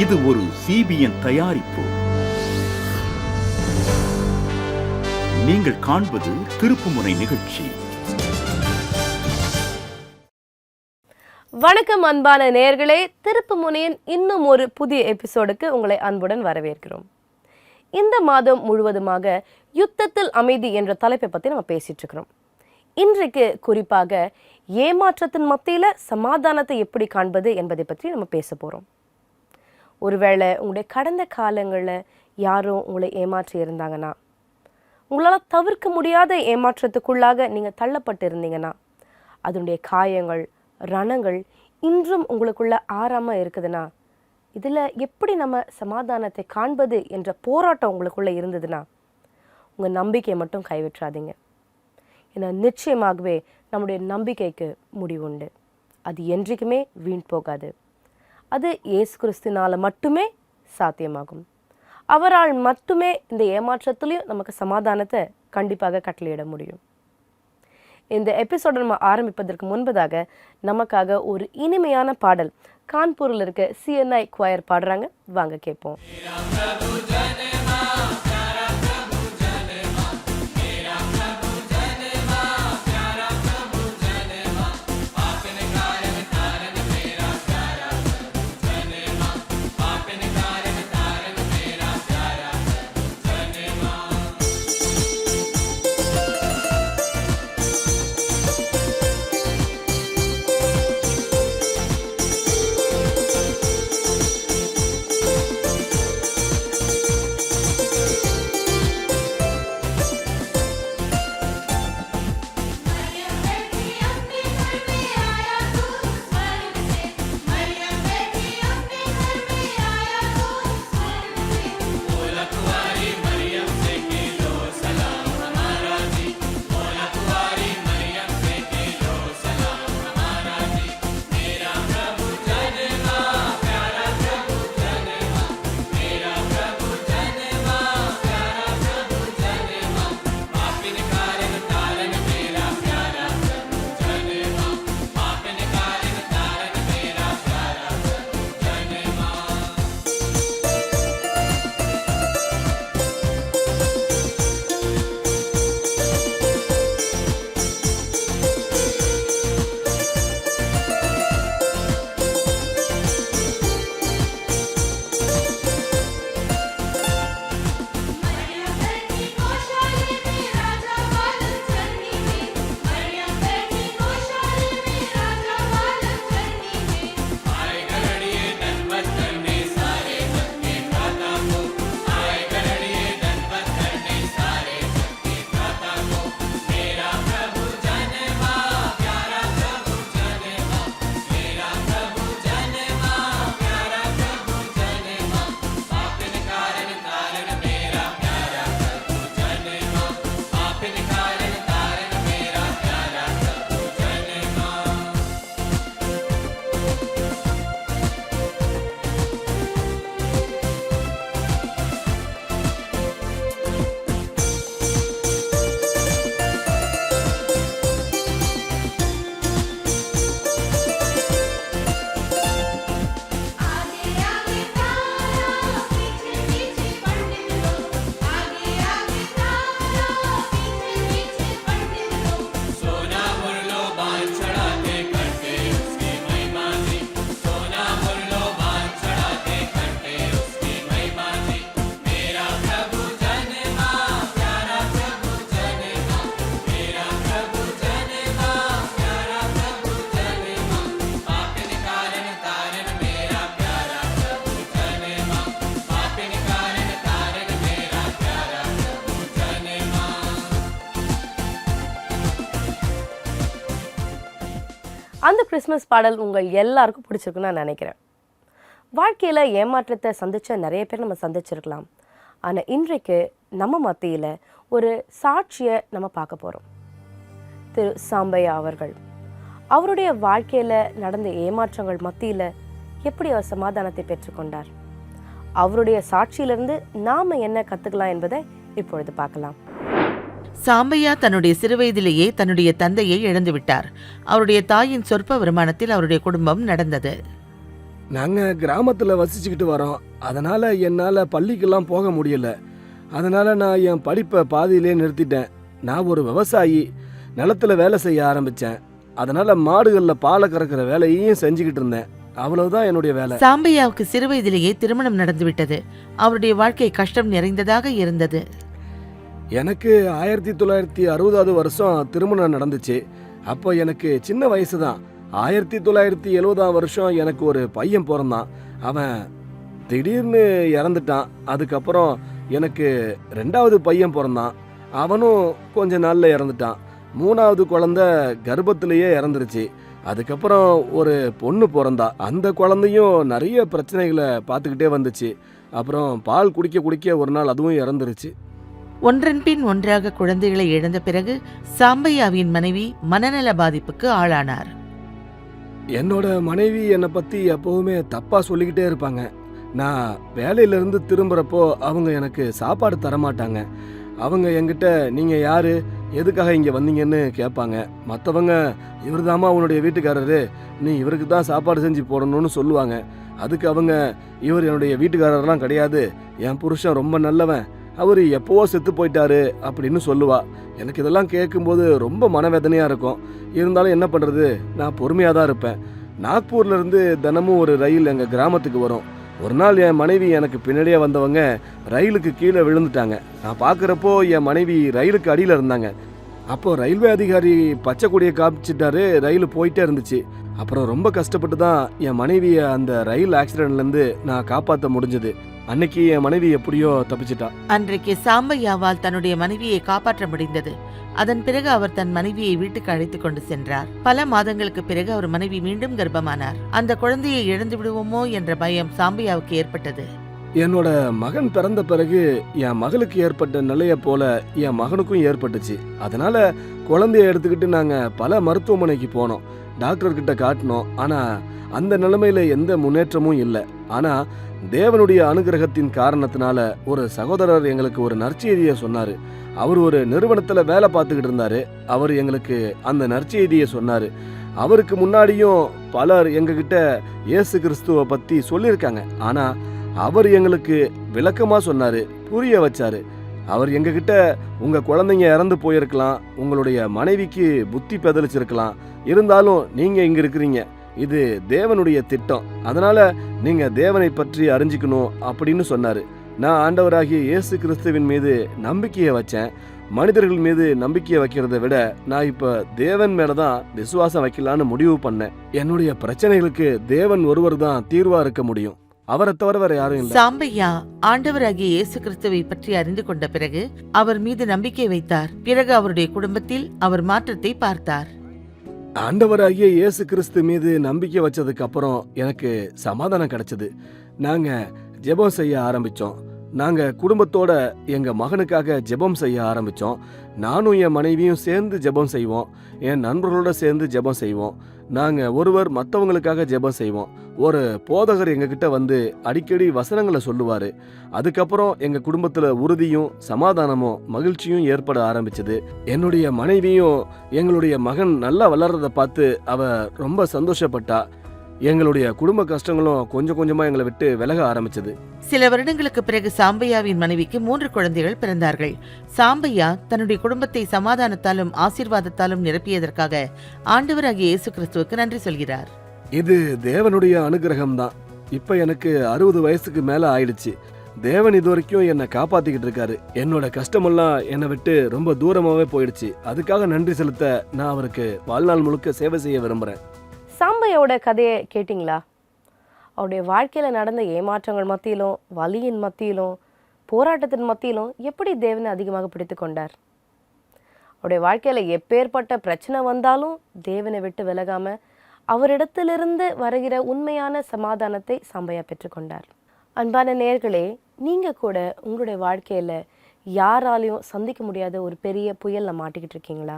இது ஒரு CBN தயாரிப்பு. நீங்கள் காண்பது திருப்புமுனை நிகழ்ச்சி. வணக்கம் அன்பான நேயர்களே, திருப்புமுனையின் இன்னும் ஒரு புதிய எபிசோடுக்கு உங்களை அன்புடன் வரவேற்கிறோம். இந்த மாதம் முழுவதுமாக யுத்தத்தில் அமைதி என்ற தலைப்பை பற்றி நம்ம பேசிட்டு இருக்கிறோம். இன்றைக்கு குறிப்பாக ஏமாற்றத்தின் மத்தியில் சமாதானத்தை எப்படி காண்பது என்பதை பற்றி நம்ம பேச போகிறோம். ஒருவேளை உங்களுடைய கடந்த காலங்களில் யாரும் உங்களை ஏமாற்றி இருந்தாங்கன்னா, உங்களால் தவிர்க்க முடியாத ஏமாற்றத்துக்குள்ளாக நீங்கள் தள்ளப்பட்டு இருந்தீங்கன்னா, அதனுடைய காயங்கள் ரணங்கள் இன்றும் உங்களுக்குள்ள ஆறாமல் இருக்குதுன்னா, இதில் எப்படி நம்ம சமாதானத்தை காண்பது என்ற போராட்டம் உங்களுக்குள்ளே இருந்ததுன்னா, உங்கள் நம்பிக்கையை மட்டும் கைவிட்டுறாதீங்க. ஏன்னா நிச்சயமாகவே நம்முடைய நம்பிக்கைக்கு முடிவுண்டு. அது என்றைக்குமே வீண் போகாது. அது இயேசு கிறிஸ்துவினால் மட்டுமே சாத்தியமாகும். அவரால் மட்டுமே இந்த ஏமாற்றத்துலேயும் நமக்கு சமாதானத்தை கண்டிப்பாக கட்டளையிட முடியும். இந்த எபிசோடை நம்ம ஆரம்பிப்பதற்கு முன்பதாக நமக்காக ஒரு இனிமையான பாடல் கான்பூரில் இருக்க CNI குவாயர் பாடுறாங்க. வாங்க கேட்போம். அந்த கிறிஸ்மஸ் பாடல் உங்கள் எல்லாருக்கும் பிடிச்சிருக்குன்னு நான் நினைக்கிறேன். வாழ்க்கையில் ஏமாற்றத்தை சந்தித்த நிறைய பேர் நம்ம சந்திச்சிருக்கலாம். ஆனால் இன்றைக்கு நம்ம மத்தியில் ஒரு சாட்சியை நம்ம பார்க்க போகிறோம். திரு சாம்பையா அவர்கள் அவருடைய வாழ்க்கையில் நடந்த ஏமாற்றங்கள் மத்தியில் எப்படி அவர் சமாதானத்தை பெற்றுக்கொண்டார், அவருடைய சாட்சியிலிருந்து நாம் என்ன கற்றுக்கலாம் என்பதை இப்பொழுது பார்க்கலாம். சாம்பையா தன்னுடைய சிறுவயதிலேயே தன்னுடைய தந்தையை இழந்துவிட்டார். அவருடைய தாயின் சொற்ப வருமானத்தில் அவருடைய குடும்பம் நடந்தது. நாங்கள் கிராமத்தில் வசிச்சுக்கிட்டு வரோம். அதனால் என்னால் பள்ளிக்கெல்லாம் போக முடியல. அதனால் நான் என் படிப்பை பாதியிலே நிறுத்திட்டேன். நான் ஒரு விவசாயி, நிலத்தில் வேலை செய்ய ஆரம்பித்தேன். அதனால் மாடுகளில் பாலை கறக்கிற வேலையையும் செஞ்சுக்கிட்டு இருந்தேன். அவ்வளவுதான் என்னுடைய வேலை. சாம்பையாவுக்கு சிறுவயதிலேயே திருமணம் நடந்துவிட்டது. அவருடைய வாழ்க்கை கஷ்டம் நிறைந்ததாக இருந்தது. எனக்கு 1960 வருஷம் திருமணம் நடந்துச்சு. அப்போ எனக்கு சின்ன வயசு தான். 1970 வருஷம் எனக்கு ஒரு பையன் பிறந்தான். அவன் திடீர்னு இறந்துட்டான். அதுக்கப்புறம் எனக்கு 2வது பையன் பிறந்தான். அவனும் கொஞ்ச நாள்ல இறந்துட்டான். 3வது குழந்தை கர்ப்பத்திலேயே இறந்துருச்சு. அதுக்கப்புறம் ஒரு பொண்ணு பிறந்தா. அந்த குழந்தையும் நிறைய பிரச்சனைகளை பார்த்துக்கிட்டே வந்துச்சு. அப்புறம் பால் குடிக்க குடிக்க ஒரு நாள் அதுவும் இறந்துருச்சு. ஒன்றன் பின் ஒன்றாக குழந்தைகளை இழந்த பிறகு சாம்பையாவின் மனைவி மனநல பாதிப்புக்கு ஆளானார். என்னோட மனைவி என்னை பற்றி எப்போவுமே தப்பாக சொல்லிக்கிட்டே இருப்பாங்க. நான் வேலையிலேருந்து திரும்புகிறப்போ அவங்க எனக்கு சாப்பாடு தரமாட்டாங்க. அவங்க என்கிட்ட நீங்கள் யார், எதுக்காக இங்கே வந்தீங்கன்னு கேட்பாங்க. மற்றவங்க இவர் தாம்மா அவனுடைய வீட்டுக்காரரு, நீ இவருக்கு தான் சாப்பாடு செஞ்சு போடணும்னு சொல்லுவாங்க. அதுக்கு அவங்க, இவர் என்னுடைய வீட்டுக்காரர்லாம் கிடையாது, என் புருஷன் ரொம்ப நல்லவன், அவர் எப்போவோ செத்து போயிட்டாரு அப்படின்னு சொல்லுவா. எனக்கு இதெல்லாம் கேட்கும்போது ரொம்ப மனவேதனையாக இருக்கும். இருந்தாலும் என்ன பண்ணுறது, நான் பொறுமையாக தான் இருப்பேன். நாக்பூர்லேருந்து தினமும் ஒரு ரயில் எங்கள் கிராமத்துக்கு வரும். ஒரு நாள் என் மனைவி எனக்கு பின்னாடியே வந்தவங்க ரயிலுக்கு கீழே விழுந்துட்டாங்க. நான் பார்க்குறப்போ என் மனைவி ரயிலுக்கு அடியில் இருந்தாங்க. அப்போது ரயில்வே அதிகாரி பச்சை கொடியை காமிச்சிட்டாரு. ரயில் போயிட்டே இருந்துச்சு. அப்புறம் ரொம்ப கஷ்டப்பட்டு தான் என் மனைவியை அந்த ரயில் ஆக்சிடென்ட்லேருந்து நான் காப்பாற்ற முடிஞ்சது. அன்னைக்கு என் மனைவி எப்படியோ தப்பிச்சிட்டா. அன்றைக்கு சாம்பையாவால் தன்னுடைய மனைவியை காப்பாற்ற முடிந்தது. அதன் பிறகு அவர் தன் மனைவியை வீட்டுக்கு அழைத்துக் கொண்டு சென்றார். பல மாதங்களுக்கு பிறகு அவர் மனைவி மீண்டும் கர்ப்பமானார். அந்த குழந்தையை இழந்து விடுவோமோ என்ற பயம் சாம்பையாவுக்கு ஏற்பட்டது. என்னோட மகன் பிறந்த பிறகு என் மகளுக்கு ஏற்பட்ட நிலையை போல என் மகனுக்கும் ஏற்பட்டுச்சு. அதனால குழந்தைய எடுத்துக்கிட்டு நாங்கள் பல மருத்துவமனைக்கு போனோம். டாக்டர்கிட்ட காட்டினோம். ஆனால் அந்த நிலைமையில எந்த முன்னேற்றமும் இல்லை. ஆனால் தேவனுடைய அனுகிரகத்தின் காரணத்தினால ஒரு சகோதரர் எங்களுக்கு ஒரு நற்செய்தியை சொன்னார். அவர் ஒரு நிறுவனத்தில் வேலை பார்த்துக்கிட்டு இருந்தார். அவர் எங்களுக்கு அந்த நற்செய்தியை சொன்னார். அவருக்கு முன்னாடியும் பலர் எங்ககிட்ட இயேசு கிறிஸ்துவை பற்றி சொல்லியிருக்காங்க. ஆனால் அவர் எங்களுக்கு விளக்கமாக சொன்னார், புரிய வச்சார். அவர் எங்ககிட்ட, உங்கள் குழந்தைங்க இறந்து போயிருக்கலாம், உங்களுடைய மனைவிக்கு புத்தி பெதலிச்சிருக்கலாம், இருந்தாலும் நீங்கள் இங்கே இருக்கிறீங்க, இது தேவனுடைய திட்டம், அதனால் நீங்கள் தேவனை பற்றி அறிஞ்சிக்கணும் அப்படின்னு சொன்னார். நான் ஆண்டவராகிய இயேசு கிறிஸ்துவின் மீது நம்பிக்கையை வச்சேன். மனிதர்கள் மீது நம்பிக்கையை வைக்கிறத விட நான் இப்போ தேவன் மேலே தான் விசுவாசம் வைக்கலான்னு முடிவு பண்ணேன். என்னுடைய பிரச்சனைகளுக்கு தேவன் ஒருவர் தான் தீர்வாக இருக்க முடியும். அவரை தவிர வேற யாரும் இல்லை. சாம்பையா ஆண்டவராகிய இயேசு கிறிஸ்துவை பற்றி அறிந்து கொண்ட பிறகு அவர் மீது நம்பிக்கை வைத்தார். பிறகு அவருடைய குடும்பத்தில் அவர் மாற்றத்தை பார்த்தார். ஆண்டவராகிய இயேசு கிறிஸ்து மீது நம்பிக்கை வச்சதுக்கு அப்புறம் எனக்கு சமாதானம் கிடைச்சது. நாங்க ஜெபம் செய்ய ஆரம்பிச்சோம். நாங்க குடும்பத்தோட எங்க மகனுக்காக ஜெபம் செய்ய ஆரம்பிச்சோம். நானும் என் மனைவியும் சேர்ந்து ஜெபம் செய்வோம். என் நண்பர்களோட சேர்ந்து ஜெபம் செய்வோம். நாங்க ஒருவர் மற்றவங்களுக்காக ஜெபம் செய்வோம். ஒரு போதகர் எங்ககிட்ட வந்து அடிக்கடி வசனங்களை சொல்லுவாரு. அதுக்கப்புறம் எங்க குடும்பத்துல உறுதியும் சமாதானமும் மகிழ்ச்சியும் ஏற்பட ஆரம்பிச்சது. என்னுடைய மனைவியும் எங்களுடைய மகன் நல்லா வளர்றத பார்த்து அவ ரொம்ப சந்தோஷப்பட்டா. எங்களுடைய குடும்ப கஷ்டங்களும் கொஞ்சம் கொஞ்சமா எங்களை விட்டு விலக ஆரம்பிச்சது. சில வருடங்களுக்கு பிறகு சாம்பையாவின் மனைவிக்கு 3 குழந்தைகள் பிறந்தார்கள். சாம்பையா தன்னுடைய குடும்பத்தை சமாதானத்தாலும் ஆசீர்வாதத்தாலும் நிரப்பியதற்காக ஆண்டவராகிய இயேசு கிறிஸ்துவுக்கு நன்றி சொல்கிறார். இது தேவனுடைய அனுகிரகம் தான். இப்ப எனக்கு 60 வயசுக்கு மேல ஆயிடுச்சு. தேவன் இது வரைக்கும் என்னை காப்பாத்திக்கிட்டு இருக்காரு. என்னோட கஷ்டமெல்லாம் என்னை விட்டு ரொம்ப தூரமாவே போயிடுச்சு. அதுக்காக நன்றி செலுத்த நான் அவருக்கு வாழ்நாள் முழுக்க சேவை செய்ய விரும்புறேன். சாம்பையோட கதையை கேட்டிங்களா? அவருடைய வாழ்க்கையில் நடந்த ஏமாற்றங்கள் மத்தியிலும், வலியின் மத்தியிலும், போராட்டத்தின் மத்தியிலும் எப்படி தேவனை அதிகமாக பிடித்து கொண்டார். அவருடைய வாழ்க்கையில் எப்பேற்பட்ட பிரச்சனை வந்தாலும் தேவனை விட்டு விலகாம அவரிடத்திலிருந்து வருகிற உண்மையான சமாதானத்தை சாம்பையா பெற்றுக்கொண்டார். அன்பான நேயர்களே, நீங்கள் கூட உங்களுடைய வாழ்க்கையில் யாராலையும் சந்திக்க முடியாத ஒரு பெரிய புயலில் மாட்டிக்கிட்டு இருக்கீங்களா?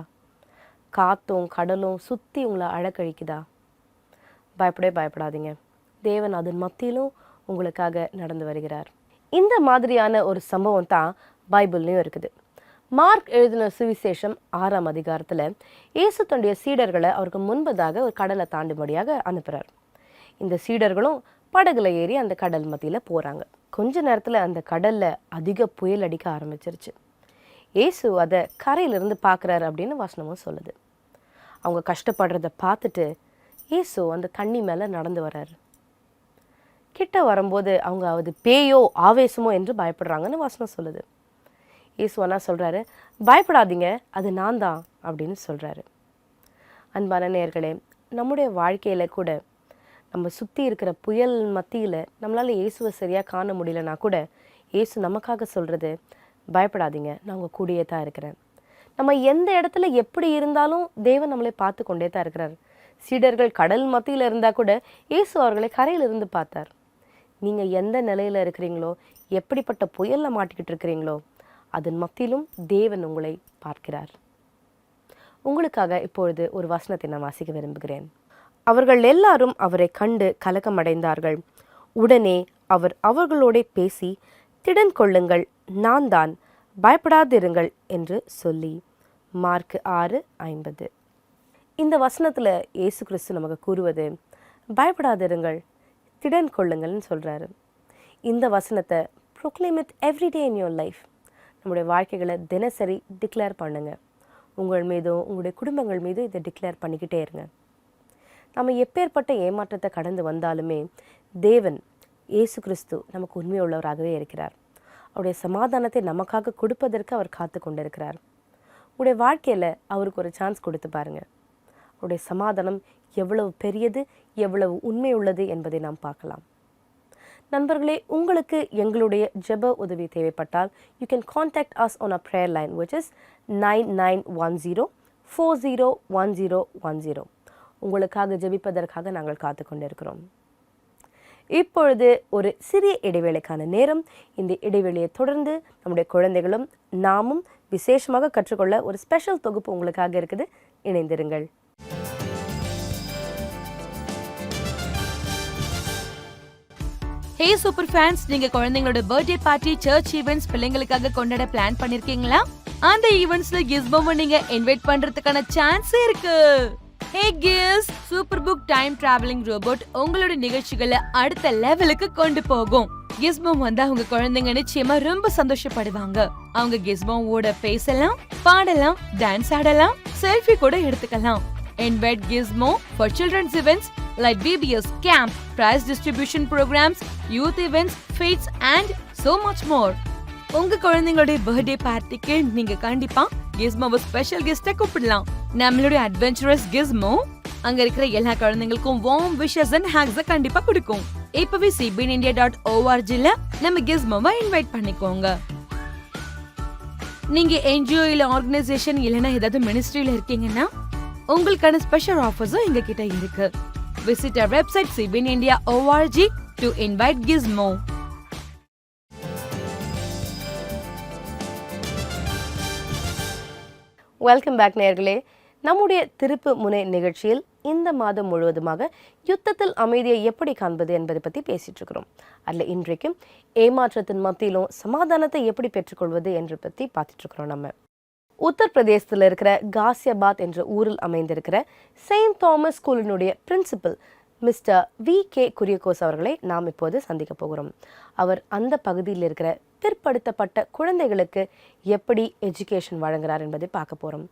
காற்றும் கடலும் சுற்றி உங்களை அழக்கழிக்குதா? பயப்படாதீங்க. தேவன் அதன் மத்தியிலும் உங்களுக்காக நடந்து வருகிறார். இந்த மாதிரியான ஒரு சம்பவம் தான் பைபிள்லையும் இருக்குது. மார்க் எழுதின சுவிசேஷம் 6ஆம் அதிகாரத்தில் இயேசு தன்னுடைய சீடர்களை அவருக்கு முன்பதாக ஒரு கடலை தாண்டும்படியாக அனுப்புகிறார். இந்த சீடர்களும் படகுல ஏறி அந்த கடல் மத்தியில் போகிறாங்க. கொஞ்ச நேரத்தில் அந்த கடலில் அதிக புயல் அடிக்க ஆரம்பிச்சிருச்சு. இயேசு அதை கரையிலிருந்து பார்க்குறாரு அப்படின்னு வசனமும் சொல்லுது. அவங்க கஷ்டப்படுறத பார்த்துட்டு இயேசு அந்த தண்ணி மேலே நடந்து வர்றாரு. கிட்ட வரும்போது அவங்க அது பேயோ ஆவேசமோ என்று பயப்படுறாங்கன்னு வசனம் சொல்லுது. இயேசு என்ன சொல்கிறாரு, பயப்படாதீங்க, அது நான் தான் அப்படின்னு சொல்கிறாரு. அன்பான நேயர்களே, நம்முடைய வாழ்க்கையில் கூட நம்ம சுற்றி இருக்கிற புயல் மத்தியில் நம்மளால் இயேசுவை சரியாக காண முடியலனா கூட இயேசு நமக்காக சொல்கிறது, பயப்படாதீங்க, நான் உங்கள் கூடயே தான் இருக்கிறேன். நம்ம எந்த இடத்துல எப்படி இருந்தாலும் தேவன் நம்மளை பார்த்து கொண்டே தான் இருக்கிறார். சீடர்கள் கடல் மத்தியில் இருந்தால் கூட இயேசு அவர்களை கரையிலிருந்து பார்த்தார். நீங்கள் எந்த நிலையில் இருக்கிறீங்களோ, எப்படிப்பட்ட புயலில் மாட்டிக்கிட்டு இருக்கிறீங்களோ, அதன் மத்தியிலும் தேவன் உங்களை பார்க்கிறார். உங்களுக்காக இப்பொழுது ஒரு வசனத்தை நான் வாசிக்க விரும்புகிறேன். அவர்கள் எல்லாரும் அவரை கண்டு கலக்கமடைந்தார்கள். உடனே அவர் அவர்களோட பேசி, திடன் கொள்ளுங்கள், நான் தான், பயப்படாதிருங்கள் என்று சொல்லி. மார்க் 6:50. இந்த வசனத்தில் இயேசு கிறிஸ்து நமக்கு கூறுவது, பயப்படாதிருங்கள், திடன் கொள்ளுங்கள்னு சொல்கிறாரு. இந்த வசனத்தை proclaim it everyday in your life. நம்முடைய வாழ்க்கைகளை தினசரி டிக்ளேர் பண்ணுங்கள். உங்கள் மீதும் உங்களுடைய குடும்பங்கள் மீதும் இதை டிக்ளேர் பண்ணிக்கிட்டே இருங்க. நம்ம எப்பேற்பட்ட ஏமாற்றத்தை கடந்து வந்தாலுமே தேவன் இயேசு கிறிஸ்து நமக்கு உண்மையுள்ளவராகவே இருக்கிறார். அவருடைய சமாதானத்தை நமக்காக கொடுப்பதற்கு அவர் காத்து கொண்டிருக்கிறார். உங்களுடைய வாழ்க்கையில் அவருக்கு ஒரு சான்ஸ் கொடுத்து பாருங்கள். அவருடைய சமாதானம் எவ்வளவு பெரியது, எவ்வளவு உண்மை உள்ளது என்பதை நாம் பார்க்கலாம். நண்பர்களே, உங்களுக்கு எங்களுடைய ஜெப உதவி தேவைப்பட்டால் you can contact us on our prayer line which is 9910401010. உங்களுக்காக ஜெபிப்பதற்காக நாங்கள் காத்து கொண்டிருக்கிறோம். இப்பொழுது ஒரு சிறிய இடைவேளைக்கான நேரம். இந்த இடைவேளையை தொடர்ந்து நம்முடைய குழந்தைகளும் நாமும் விசேஷமாக கற்றுக்கொள்ள ஒரு ஸ்பெஷல் தொகுப்பு உங்களுக்காக இருக்குது. இணைந்திருங்கள். ஹே சூப்பர் ஃபேன்ஸ், நீங்க குழந்தைங்களோட பர்த்டே பார்ட்டி, சர்ச் ஈவென்ட்ஸ் பிள்ளைங்களுக்காக கொண்டாட பிளான் பண்ணிருக்கீங்களா? அந்த ஈவென்ட்ஸ்ல கிஸ்மோவை நீங்க இன்வைட் பண்றதுக்கான சான்ஸ் இருக்கு. Hey kids, super book time travelling robot உங்களோட நிகழ்ச்சிகளை அடுத்த லெவலுக்கு கொண்டு போகும். கிஸ்மோ வந்தா உங்க குழந்தைங்க நிச்சயமா ரொம்ப சந்தோஷப்படுவாங்க. அவங்க கிஸ்மோவோட பேசலாம், பாடலாம், டான்ஸ் ஆடலாம், செல்ஃபி கூட எடுத்துக்கலாம். Invite Gizmo for children's events like BBS camp, prize distribution programs, youth events, feats and so much more. உங்க குழந்தைங்களுடைய பர்த்டே பார்ட்டிக்கு நீங்க கண்டிப்பா கிஸ்மோவை ஸ்பெஷல் கெஸ்டா கூப்பிடலாம். நம்மளுடைய அட்வென்ச்சரஸ் கிஸ்மோ அங்க இருக்கிற எல்லா குழந்தைங்களுக்கும் வார்ம் விஷஸ் அண்ட் ஹேக்ஸ் கண்டிப்பா கொடுக்கும். இப்பவே cbnindia.org-ல நம்ம கிஸ்மோவை இன்வைட் பண்ணிக்கோங்க. நீங்க என்ஜிஓ இல்ல ஆர்கனைசேஷன் இல்லனா ஏதாவது மினிஸ்ட்ரியில இருக்கீங்கன்னா உங்களுக்கான ஸ்பெஷல் ஆஃபர்ஸும் எங்க கிட்ட இருக்கு. Visit our website cbnindia.org to invite Gizmo. Welcome back நேயர்களே. நம்முடைய திருப்பு முனை நிகழ்ச்சியில் இந்த மாதம் முழுவதுமாக யுத்தத்தில் அமைதியை எப்படி காண்பது என்பதை பற்றி பேசிட்டு இருக்கிறோம். அதில் இன்றைக்கும் ஏமாற்றத்தின் மத்தியிலும் சமாதானத்தை எப்படி பெற்றுக்கொள்வது என்று பற்றி பார்த்துட்டு இருக்கிறோம். நம்ம உத்தரப்பிரதேசத்தில் இருக்கிற காசியாபாத் என்ற ஊரில் அமைந்திருக்கிற செயின்ட் தாமஸ் ஸ்கூலினுடைய பிரின்சிபல் மிஸ்டர் V.K. குரியகோஸ் அவர்களை நாம் இப்போது சந்திக்க போகிறோம். அவர் அந்த பகுதியில் இருக்கிற பிற்படுத்தப்பட்ட குழந்தைகளுக்கு எப்படி எஜுகேஷன் வழங்குறார் என்பதை பார்க்க போகிறோம்.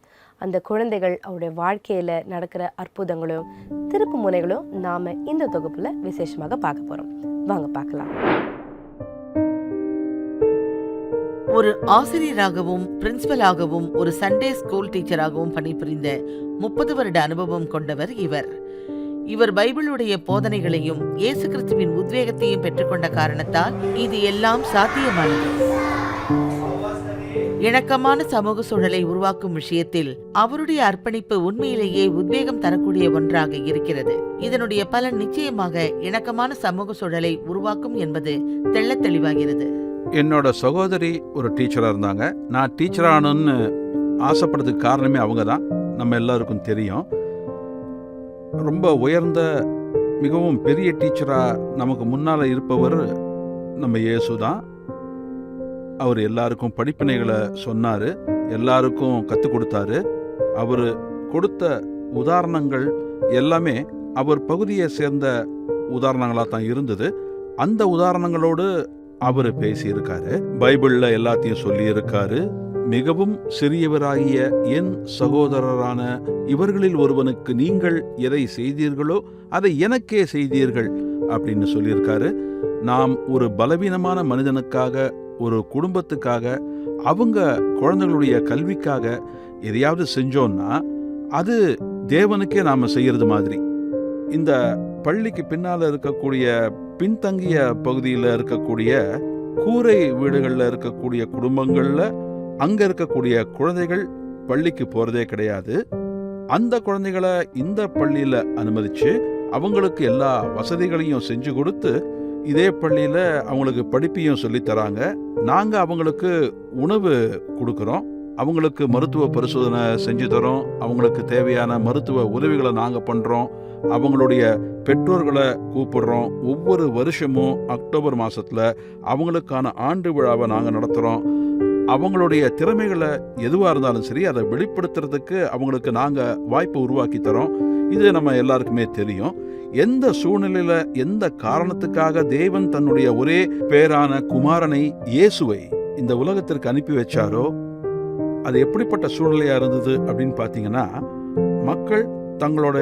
அந்த குழந்தைகள் அவருடைய வாழ்க்கையில் நடக்கிற அற்புதங்களும் திருப்பு முனைகளும் நாம் இந்த தொகுப்பில் விசேஷமாக பார்க்க போகிறோம். வாங்க பார்க்கலாம். ஒரு ஆசிரியராகவும் பிரின்சிபலாகவும் ஒரு சண்டே ஸ்கூல் டீச்சராகவும் பணிபுரிந்த 30 வருட அனுபவம் கொண்டவர் இவர் பைபிளுடைய போதனைகளையும் இயேசு கிறிஸ்துவின் உத்வேகத்தையும் பெற்றுக்கொண்ட காரணத்தால் இது எல்லாம் சாத்தியமானது. இணக்கமான சமூக சூழலை உருவாக்கும் விஷயத்தில் அவருடைய அர்ப்பணிப்பு உண்மையிலேயே உத்வேகம் தரக்கூடிய ஒன்றாக இருக்கிறது. இதனுடைய பலன் நிச்சயமாக இணக்கமான சமூக சூழலை உருவாக்கும் என்பது தெள்ளத் தெளிவாகிறது. என்னோட சகோதரி ஒரு டீச்சராக இருந்தாங்க. நான் டீச்சரானு ஆசைப்படுறதுக்கு காரணமே அவங்க தான். நம்ம எல்லாருக்கும் தெரியும். ரொம்ப உயர்ந்த மிகவும் பெரிய டீச்சராக நமக்கு முன்னால் இருப்பவர் நம்ம இயேசு தான். அவர் எல்லாருக்கும் படிப்பினைகளை சொன்னார், எல்லாருக்கும் கற்றுக் கொடுத்தாரு. அவர் கொடுத்த உதாரணங்கள் எல்லாமே அவர் பகுதியை சேர்ந்த உதாரணங்களாக தான் இருந்தது. அந்த உதாரணங்களோடு அவர் பேசியிருக்காரு. பைபிள்ல எல்லாத்தையும் சொல்லி இருக்காரு. மிகவும் சிறியவராகிய என் சகோதரரான இவர்களில் ஒருவனுக்கு நீங்கள் எதை செய்தீர்களோ அதை எனக்கே செய்தீர்கள் அப்படின்னு சொல்லியிருக்காரு. நாம் ஒரு பலவீனமான மனிதனுக்காக, ஒரு குடும்பத்துக்காக, அவங்க குழந்தைகளுடைய கல்விக்காக எதையாவது செஞ்சோம்னா அது தேவனுக்கே நாம செய்யறது மாதிரி. இந்த பள்ளிக்கு பின்னால இருக்கக்கூடிய பின்தங்கிய பகுதியில் இருக்கக்கூடிய கூரை வீடுகளில் இருக்கக்கூடிய குடும்பங்கள்ல அங்க இருக்கக்கூடிய குழந்தைகள் பள்ளிக்கு போறதே கிடையாது. அந்த குழந்தைகளை இந்த பள்ளியில அனுமதிச்சு அவங்களுக்கு எல்லா வசதிகளையும் செஞ்சு கொடுத்து இதே பள்ளியில அவங்களுக்கு படிப்பையும் சொல்லி தராங்க. நாங்க அவங்களுக்கு உணவு கொடுக்கறோம், அவங்களுக்கு மருத்துவ பரிசோதனை செஞ்சு தரோம், அவங்களுக்கு தேவையான மருத்துவ உதவிகளை நாங்க பண்றோம், அவங்களுடைய பெற்றோர்களை கூப்பிடுறோம். ஒவ்வொரு வருஷமும் அக்டோபர் மாசத்துல அவங்களுக்கான ஆண்டு விழாவை நாங்க நடத்துறோம். அவங்களுடைய திறமைகளை எதுவாக இருந்தாலும் சரி அதை வெளிப்படுத்துறதுக்கு அவங்களுக்கு நாங்கள் வாய்ப்பை உருவாக்கி தரோம். இது நம்ம எல்லாருக்குமே தெரியும். எந்த சூழ்நிலையில எந்த காரணத்துக்காக தேவன் தன்னுடைய ஒரே பேரான குமாரனை இயேசுவை இந்த உலகத்திற்கு அனுப்பி வச்சாரோ அது எப்படிப்பட்ட சூழ்நிலையா இருந்தது அப்படின்னு பார்த்தீங்கன்னா, மக்கள் தங்களோட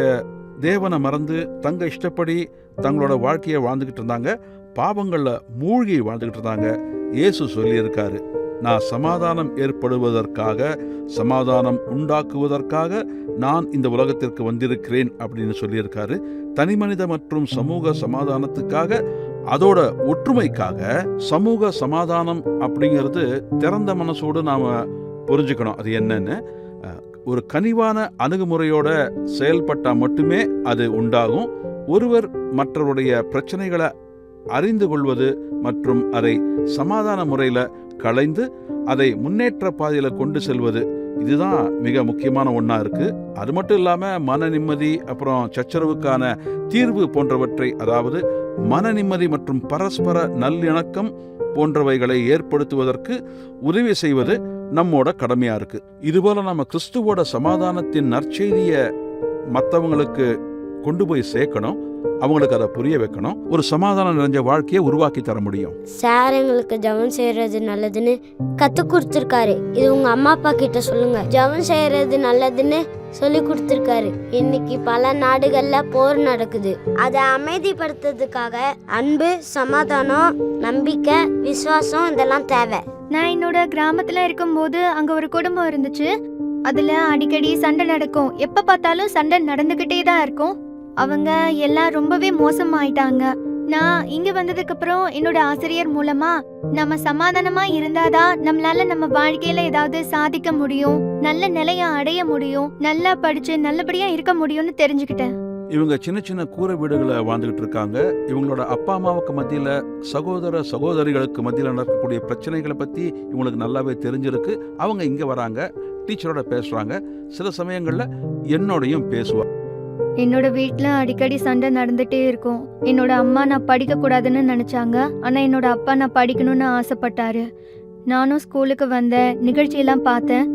தேவனை மறந்து தங்க இஷ்டப்படி தங்களோட வாழ்க்கையை வாழ்ந்துகிட்டு இருந்தாங்க, பாவங்கள்ல மூழ்கி வாழ்ந்துகிட்டு இருந்தாங்க. இயேசு சொல்லியிருக்காரு, நான் சமாதானம் ஏற்படுவதற்காக, சமாதானம் உண்டாக்குவதற்காக நான் இந்த உலகத்திற்கு வந்திருக்கிறேன் அப்படின்னு சொல்லியிருக்காரு. தனிமனித மற்றும் சமூக சமாதானத்துக்காக, அதோட ஒற்றுமைக்காக. சமூக சமாதானம் அப்படிங்கிறது திறந்த மனசோடு நாம புரிஞ்சுக்கணும் அது என்னன்னு. ஒரு கனிவான அணுகுமுறையோட செயல்பட்டா மட்டுமே அது உண்டாகும். ஒருவர் மற்றவருடைய பிரச்சனைகளை அறிந்து கொள்வது மற்றும் அதை சமாதான முறையில களைந்து அதை முன்னேற்ற பாதையில கொண்டு செல்வது, இதுதான் மிக முக்கியமான ஒண்ணா இருக்கு. அது மட்டும் இல்லாம மன நிம்மதி, அப்புறம் சச்சரவுக்கான தீர்வு போன்றவற்றை, அதாவது மன நிம்மதி மற்றும் பரஸ்பர நல்லிணக்கம் போன்றவைகளை ஏற்படுத்துவதற்கு உதவி செய்வது நம்மோட கடமையா இருக்கு. இதுபோல நம்ம கிறிஸ்துவோட சமாதானத்தின் நற்செய்திய மற்றவங்களுக்கு கொண்டு போய் சேர்க்கணும், அவங்களுக்கு அதை புரிய வைக்கணும். ஒரு சமாதானம் நிறைஞ்ச வாழ்க்கையை உருவாக்கி தர முடியும். சார் எங்களுக்கு ஜெபம் செய்யறது நல்லதுன்னு கத்து கொடுத்துருக்காரு. இது உங்க அம்மா அப்பா கிட்ட சொல்லுங்க. ஜெபம் செய்யறது நல்லதுன்னு சொல்லி கொடுத்துருக்காரு. இன்னைக்கு பல நாடுகள்ல போர் நடக்குது. அதை அமைதிப்படுத்துறதுக்காக அன்பு, சமாதானம், நம்பிக்கை, விசுவாசம் இதெல்லாம் தேவை. நான் என்னோட கிராமத்துல இருக்கும்போது அங்க ஒரு குடும்பம் இருந்துச்சு. அதுல அடிக்கடி சண்டை நடக்கும். எப்ப பார்த்தாலும் சண்டை நடந்துகிட்டே தான் இருக்கும். அவங்க எல்லாம் ரொம்பவே மோசமாயிட்டாங்க. நான் இங்க வந்ததுக்கு அப்புறம் என்னோட ஆசிரியர் மூலமா நம்ம சமாதானமா இருந்தாதான் நம்மளால நம்ம வாழ்க்கையில ஏதாவது சாதிக்க முடியும், நல்ல நிலைய அடைய முடியும், நல்லா படிச்சு நல்லபடியா இருக்க முடியும்னு தெரிஞ்சுக்கிட்டேன். இவங்க சின்ன சின்ன கூரை வீடுகளை வாழ்ந்துகிட்டு இருக்காங்க. இவங்களோட அப்பா அம்மாவுக்கு மத்தியில, சகோதர சகோதரிகளுக்கு மத்தியில நடக்கக்கூடிய பிரச்சனைகளை பத்தி இவங்களுக்கு நல்லாவே தெரிஞ்சிருக்கு. அவங்க இங்க வராங்க, டீச்சரோட பேசுறாங்க, சில சமயங்கள்ல என்னோடையும் பேசுவாங்க. என்னோட வீட்ல அடிக்கடி சண்டை நடந்துட்டே இருக்கும். என்னோட அம்மா நான் படிக்க கூடாதுன்னு நினைச்சாங்க, ஆனா என்னோட அப்பா நான் படிக்கணும்னு ஆசைப்பட்டாரு. நானும் ஸ்கூலுக்கு வந்தேன், நிகழ்ச்சியெல்லாம் பார்த்தேன்,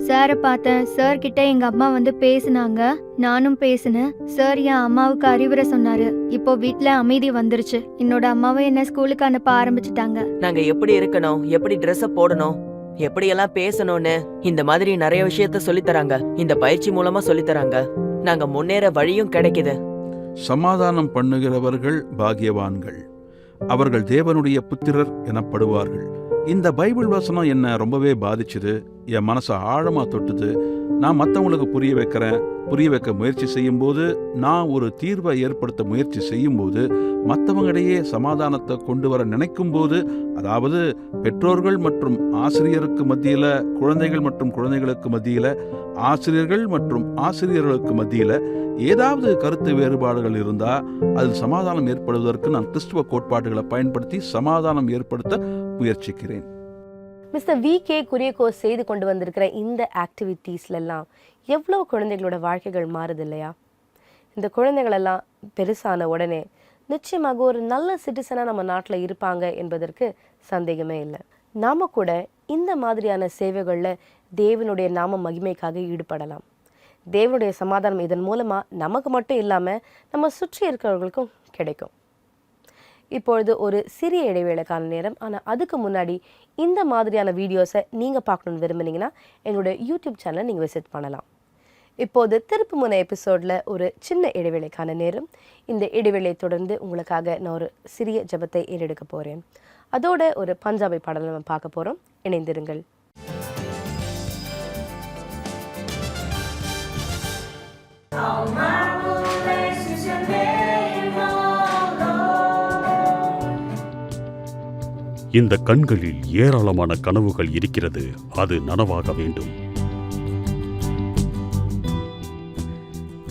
சாரை பார்த்தேன். சார் கிட்ட எங்க அம்மா வந்து பேசினாங்க, நானும் பேசினேன். சார் என் அம்மாவுக்கு அறிவுரை சொன்னாரு. இப்போ வீட்ல அமைதி வந்துருச்சு. என்னோட அம்மாவை என்ன ஸ்கூலுக்கு அனுப்ப ஆரம்பிச்சுட்டாங்க. நாங்க எப்படி இருக்கணும், எப்படி ட்ரெஸ் போடணும், எப்படி எல்லாம் பேசணும்னு இந்த மாதிரி நிறைய விஷயத்த சொல்லி தராங்க. இந்த பயிற்சி மூலமா சொல்லி தராங்க. நாங்க முன்னேற வழியும் கிடைக்குது. சமாதானம் பண்ணுகிறவர்கள் பாக்கியவான்கள், அவர்கள் தேவனுடைய புத்திரர் எனப்படுவார்கள். இந்த பைபிள் வசனம் என்ன ரொம்பவே பாதிச்சுது, என் மனசை ஆழமா தொட்டுது. நான் மற்றவங்களுக்கு புரிய வைக்க முயற்சி செய்யும் போது, நான் ஒரு தீர்வை ஏற்படுத்த முயற்சி செய்யும் போது, மற்றவங்களிடையே சமாதானத்தை கொண்டு வர நினைக்கும் போது, அதாவது பெற்றோர்கள் மற்றும் ஆசிரியருக்கு மத்தியில, குழந்தைகள் மற்றும் குழந்தைகளுக்கு மத்தியில, ஆசிரியர்கள் மற்றும் ஆசிரியர்களுக்கு மத்தியில ஏதாவது கருத்து வேறுபாடுகள் இருந்தா அதில் சமாதானம் ஏற்படுவதற்கு நான் கிறிஸ்துவ கோட்பாடுகளை பயன்படுத்தி சமாதானம் ஏற்படுத்த முயற்சிக்கிறேன். Mister V.K. குரியகோஸ் செய்து கொண்டு வந்திருக்கிற இந்த ஆக்டிவிட்டீஸ்லாம் எவ்வளவு குழந்தைகளோட வாழ்க்கைகள் மாறுது இல்லையா? இந்த குழந்தைகளெல்லாம் பெருசான உடனே நிச்சயமாக ஒரு நல்ல சிட்டிசனாக நம்ம நாட்டில் இருப்பாங்க என்பதற்கு சந்தேகமே இல்லை. நாம கூட இந்த மாதிரியான சேவைகளில் தேவனுடைய நாம மகிமைக்காக ஈடுபடலாம். தேவனுடைய சமாதானம் இதன் மூலமாக நமக்கு மட்டும் இல்லாமல் நம்ம சுற்றி இருக்கிறவர்களுக்கும் கிடைக்கும். இப்பொழுது ஒரு சிறிய இடைவேளைக்கான நேரம். ஆனால் அதுக்கு முன்னாடி இந்த மாதிரியான வீடியோஸை நீங்கள் பார்க்கணுன்னு விரும்புனீங்கன்னா எங்களுடைய யூடியூப் சேனலை நீங்கள் விசிட் பண்ணலாம். இப்போது திருப்புமுனை எபிசோடில் ஒரு சின்ன இடைவேளைக்கான நேரம். இந்த இடைவேளையை தொடர்ந்து உங்களுக்காக நான் ஒரு சிறிய ஜெபத்தை ஏறெடுக்க போகிறேன். அதோட ஒரு பஞ்சாபி பாடலை நம்ம பார்க்க போகிறோம். இணைந்திருங்கள். இந்த கண்களில் ஏராளமான கனவுகள் இருக்கிறது, அது நனவாக வேண்டும்.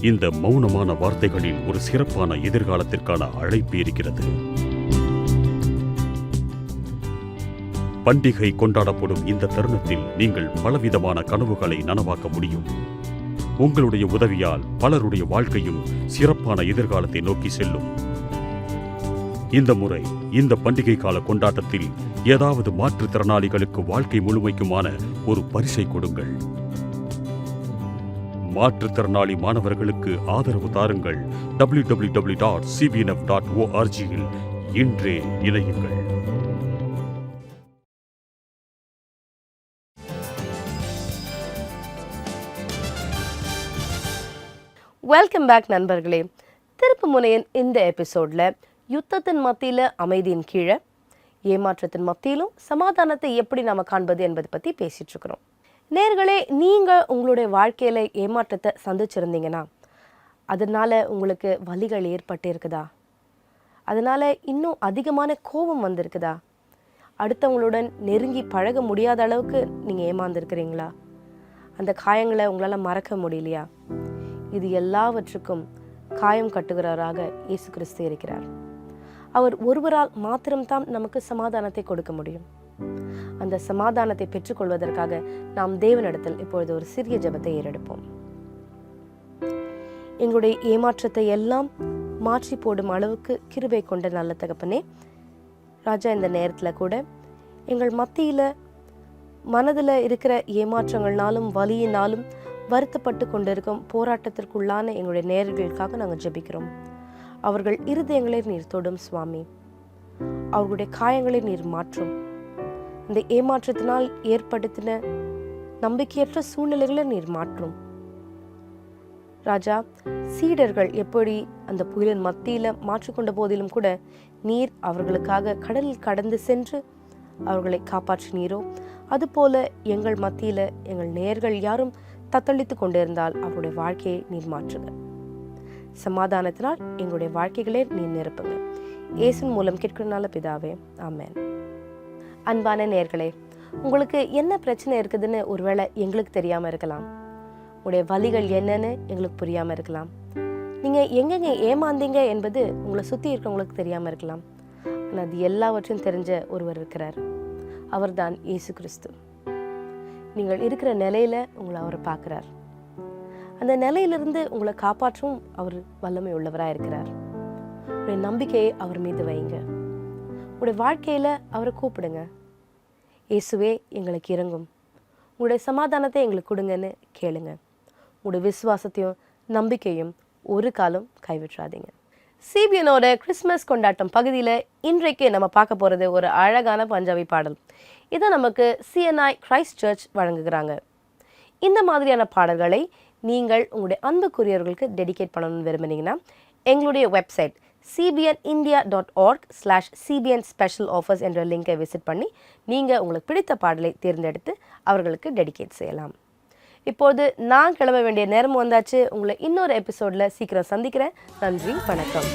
இந்த மௌனமான வார்த்தைகளில் ஒரு சிறப்பான எதிர்காலத்திற்கான அழைப்பு இருக்கிறது. பண்டிகை கொண்டாடப்படும் இந்த தருணத்தில் நீங்கள் பலவிதமான கனவுகளை நனவாக்க முடியும். உங்களுடைய உதவியால் பலருடைய வாழ்க்கையும் சிறப்பான எதிர்காலத்தை நோக்கி செல்லும். இந்த முறை இந்த பண்டிகை கால கொண்டாட்டத்தில் ஏதாவது மாற்றுத்திறனாளிகளுக்கு வாழ்க்கை முழுமைக்குமான ஒரு பரிசை கொடுங்கள். மாற்றுத்திறனாளி மாணவர்களுக்கு ஆதரவு தாருங்கள். www.cbnf.org இல் இன்றே இணையுங்கள். வெல்கம் பேக் நண்பர்களே. திருப்புமுனையின் இந்த எபிசோடில் யுத்தத்தின் மத்தியில் அமைதியின் கீழே, ஏமாற்றத்தின் மத்தியிலும் சமாதானத்தை எப்படி நாம் காண்பது என்பதை பற்றி பேசிகிட்டு இருக்கிறோம். நேர்களே, நீங்கள் உங்களுடைய வாழ்க்கையில் ஏமாற்றத்தை சந்திச்சிருந்தீங்கன்னா அதனால் உங்களுக்கு வலிகள் ஏற்பட்டு இருக்குதா? அதனால் இன்னும் அதிகமான கோபம் வந்திருக்குதா? அடுத்தவங்களுடன் நெருங்கி பழக முடியாத அளவுக்கு நீங்கள் ஏமாந்துருக்கிறீங்களா? அந்த காயங்களை உங்களால் மறக்க முடியலையா? இது எல்லாவற்றுக்கும் காயம் கட்டுகிறவராக இயேசு கிறிஸ்து இருக்கிறார். அவர் ஒருவரால் மாத்திரம்தான் நமக்கு சமாதானத்தை கொடுக்க முடியும். அந்த சமாதானத்தை பெற்றுக்கொள்வதற்காக நாம் தேவனிடத்தில் இப்பொழுது ஒரு சிறிய ஜெபத்தை ஏறெடுப்போம். எங்களுடைய ஏமாற்றத்தை எல்லாம் மாற்றி போடும் அளவுக்கு கிருபை கொண்ட நல்ல தகப்பனே, ராஜா, இந்த நேரத்தில் கூட எங்கள் மத்தியில் மனதில் இருக்கிற ஏமாற்றங்கள்னாலும் வலியினாலும் வருத்தப்பட்டு கொண்டிருக்கும் போராட்டத்திற்குள்ளான எங்களுடைய நேயர்களுக்காக நாங்கள் ஜெபிக்கிறோம். அவர்கள் இருதயங்களை நீர் தொடும் சுவாமி. அவர்களுடைய காயங்களை நீர் மாற்றும். அந்த ஏமாற்றத்தினால் ஏற்படுத்தின நம்பிக்கையற்ற சூழ்நிலைகளை நீர் மாற்றும். ராஜா, சீடர்கள் எப்படி அந்த புயலின் மத்தியில் மாற்றிக்கொண்ட போதிலும் கூட நீர் அவர்களுக்காக கடலில் கடந்து சென்று அவர்களை காப்பாற்றினீரோ, அதுபோல எங்கள் மத்தியில் எங்கள் நேயர்கள் யாரும் தத்தளித்து கொண்டிருந்தால் அவருடைய வாழ்க்கையை நீர் மாற்றுங்க. சமாதானத்தினால் எங்களுடைய வாழ்க்கைகளே நீர் நிரப்புங்க. இயேசுவின் மூலம் கேட்கிறனால பிதாவே, ஆமென். அன்பான நேயர்களே, உங்களுக்கு என்ன பிரச்சனை இருக்குதுன்னு ஒருவேளை எங்களுக்கு தெரியாமல் இருக்கலாம். உங்களுடைய வலிகள் என்னன்னு எங்களுக்கு புரியாமல் இருக்கலாம். நீங்கள் எங்கெங்கே ஏமாந்தீங்க என்பது உங்களை சுற்றி இருக்கிறவங்களுக்கு தெரியாமல் இருக்கலாம். ஆனால் அது எல்லாவற்றையும் தெரிஞ்ச ஒருவர் இருக்கிறார். அவர்தான் இயேசு கிறிஸ்து. நீங்கள் இருக்கிற நிலையில் உங்களை அவர் பார்க்குறார். அந்த நிலையிலிருந்து உங்களை காப்பாற்றவும் அவர் வல்லமை உள்ளவராக இருக்கிறார். உங்களுடைய நம்பிக்கையை அவர் மீது வைங்க. உங்களுடைய வாழ்க்கையில் அவரை கூப்பிடுங்க. இயேசுவே, எங்களுக்கு இறங்கும், உங்களுடைய சமாதானத்தை எங்களுக்கு கொடுங்கன்னு கேளுங்க. உங்களுடைய விசுவாசத்தையும் நம்பிக்கையும் ஒரு காலம் கைவிட்றாதீங்க. சிபிஎனோட கிறிஸ்மஸ் கொண்டாட்டம் பகுதியில் இன்றைக்கு நம்ம பார்க்க போகிறது ஒரு அழகான பஞ்சாபி பாடல். இதை நமக்கு CNI கிரைஸ்ட் சர்ச் வழங்குகிறாங்க. இந்த மாதிரியான பாடல்களை நீங்கள் உங்களுடைய அன்புக்குரியவர்களுக்கு டெடிகேட் பண்ணணும்னு விரும்புனீங்கன்னா எங்களுடைய வெப்சைட் cbnindia.org/cbn special offers என்ற லிங்கை விசிட் பண்ணி நீங்கள் உங்களுக்கு பிடித்த பாடலை தேர்ந்தெடுத்து அவர்களுக்கு டெடிகேட் செய்யலாம். இப்போது நான் கிளம்ப வேண்டிய நேரம் வந்தாச்சு. உங்களை இன்னொரு எபிசோடில் சீக்கிரம் சந்திக்கிறேன். நன்றி, வணக்கம்.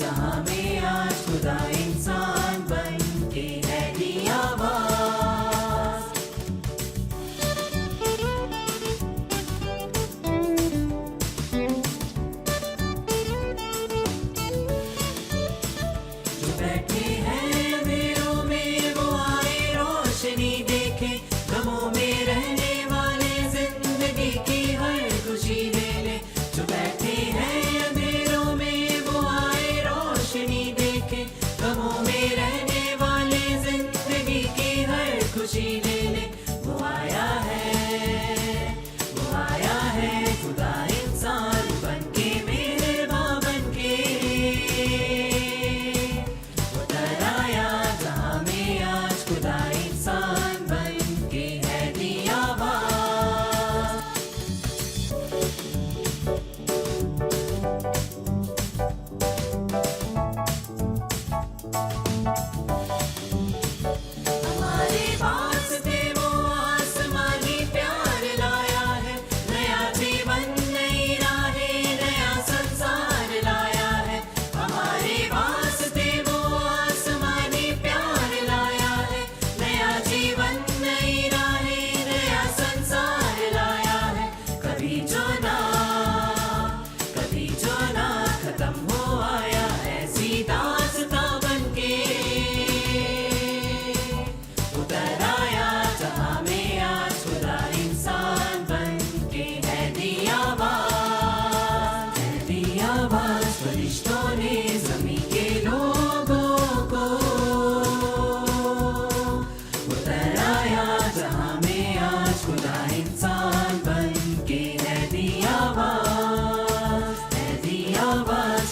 जहां में आज खुदा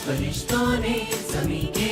फरिश्तों ने ज़मीं के